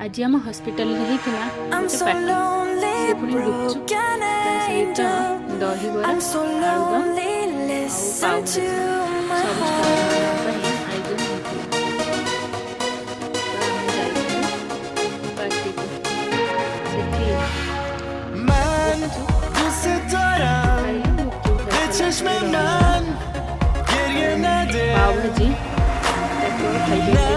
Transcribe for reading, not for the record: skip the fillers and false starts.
ଆଜି ଆମ ହସ୍ପିଟାଲରେ ହେଇଥିଲା I'm ଗୋଟେ so ପାର୍ଟି। lonely, ସେ ପୁଣି ଗୁପଚୁପ broken ତା ସହିତ angel. Dahi bara I'm so aloo dum lonely, ଆଉ listen ପାଉଭାଜି to my ସବୁ ଷ୍ଟାଫ୍ ମାନଙ୍କ heart. ପାଇଁ ଆୟୋଜନ ହେଇଥିଲା। ତ ଆମେ ଯାଇଥିଲୁ ପାର୍ଟିକୁ। ସେଠି من ଗୁପଚୁପ دوست دارم ଖାଇଲୁ, ଗୁପଚୁପ به ଖାଇସାରିଲା چشم ପରେ من گریه ଦହିବରା نده ପାଉଭାଜି ତାକୁ ଆଉ ଖାଇପାରିଲୁନି।